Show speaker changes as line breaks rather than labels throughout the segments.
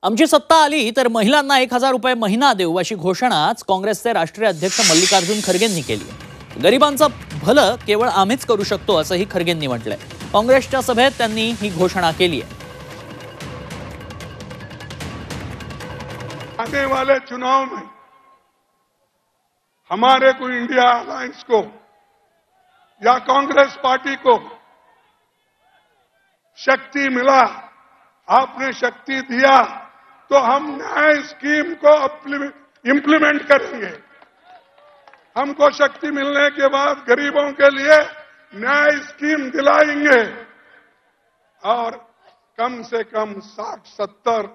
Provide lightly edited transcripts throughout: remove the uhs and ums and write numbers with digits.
आमची सत्ता आली तर महिलांना 1000 रुपये महिना देऊ अशी घोषणाच काँग्रेसचे राष्ट्रीय अध्यक्ष मल्लिकार्जुन खरगेंनी केली आहे। गरिबांचं भलं केवळ आम्हीच करू शकतो असंही खरगेंनी म्हटलंय। काँग्रेसच्या सभेत त्यांनी ही घोषणा केली आहे।
आने वाले चुनाव में हमारे को इंडिया अलायंस को या कांग्रेस पार्टी को शक्ति मिला, आपने शक्ति दिया तो हम न्याय स्कीम को इम्प्लीमेंट करेंगे। हमको शक्ति मिलने के बाद गरीबों के लिए न्याय स्कीम दिलाएंगे और कम से कम 60-70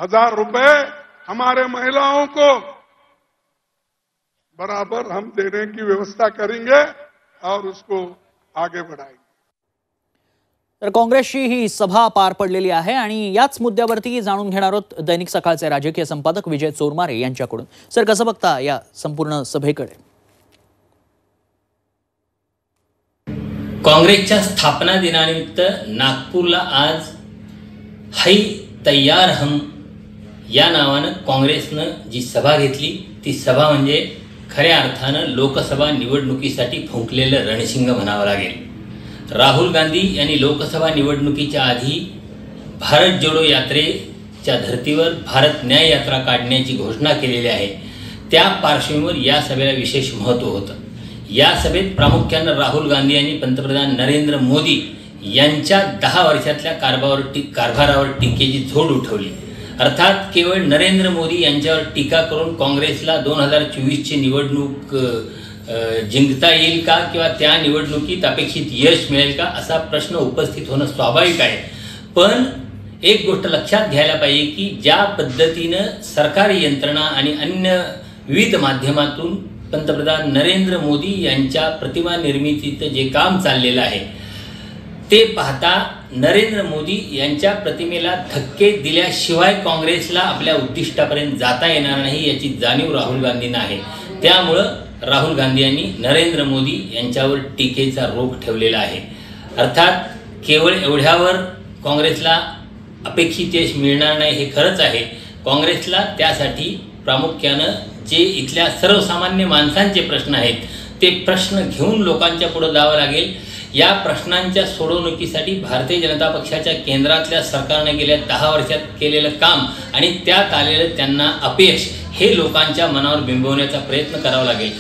हजार रुपए हमारे महिलाओं को बराबर हम देने की व्यवस्था करेंगे और उसको आगे बढ़ाएंगे।
तर काँग्रेसची ही सभा पार पडलेली आहे आणि याच मुद्द्यावरती जाणून घेणार आहोत दैनिक सकाळचे राजकीय संपादक विजय चोरमारे यांच्याकडून। सर, कसं बघता या संपूर्ण सभेकडे?
काँग्रेसच्या स्थापना दिनानिमित्त नागपूरला आज है तैयार हम या नावानं काँग्रेसनं जी सभा घेतली ती सभा म्हणजे खऱ्या अर्थानं लोकसभा निवडणुकीसाठी फुंकलेलं रणशिंग म्हणावं लागेल। राहुल गांधी यांनी लोकसभा निवडणुकीच्या आधी भारत जोडो यात्रेच्या धर्तीवर भारत न्याय यात्रा काढण्याची घोषणा केलेली आहे। त्या पार्श्वभूमीवर या सभेला विशेष महत्त्व होतं। या सभेत प्रामुख्यानं राहुल गांधी यांनी पंतप्रधान नरेंद्र मोदी यांच्या 10 वर्षातल्या कारभारावर टीकेची झोड उठवली। अर्थात केवळ नरेंद्र मोदी यांच्यावर टीका करून काँग्रेसला 2024ची निवडणूक जिंकता येईल का किंवा त्या निवडणुकीत अपेक्षित यश मिळेल का असा प्रश्न उपस्थित होणं स्वाभाविक आहे। पण एक गोष्ट लक्षात घ्यायला पाहिजे की ज्या पद्धतीनं सरकारी यंत्रणा आणि अन्य विविध माध्यमातून पंतप्रधान नरेंद्र मोदी यांच्या प्रतिमा निर्मितीचं जे काम चाललेलं आहे ते पाहता नरेंद्र मोदी यांच्या प्रतिमेला धक्के दिल्याशिवाय काँग्रेसला आपल्या उद्दिष्टापर्यंत जाता येणार नाही याची जाणीव राहुल गांधींना आहे। त्यामुळं राहुल गांधी यांनी नरेंद्र मोदी यांच्यावर टीकेचा रोख ठेवलेला आहे। अर्थात केवळ एवढ्यावर काँग्रेसला अपेक्षित यश मिळणार नाही हे खरंच आहे। काँग्रेसला त्यासाठी प्रामुख्यानं जे इथल्या सर्वसामान्य माणसांचे प्रश्न आहेत ते प्रश्न घेऊन लोकांच्या पुढे जावं लागेल। या प्रश्नांच्या सोडवणुकीसाठी भारतीय जनता पक्षाच्या केंद्रातल्या सरकारने गेल्या 10 वर्षात केलेलं काम आणि त्यात आलेलं त्यांना अपयश हे लोकांच्या मनावर बिंबवण्याचा प्रयत्न करावा लागेल।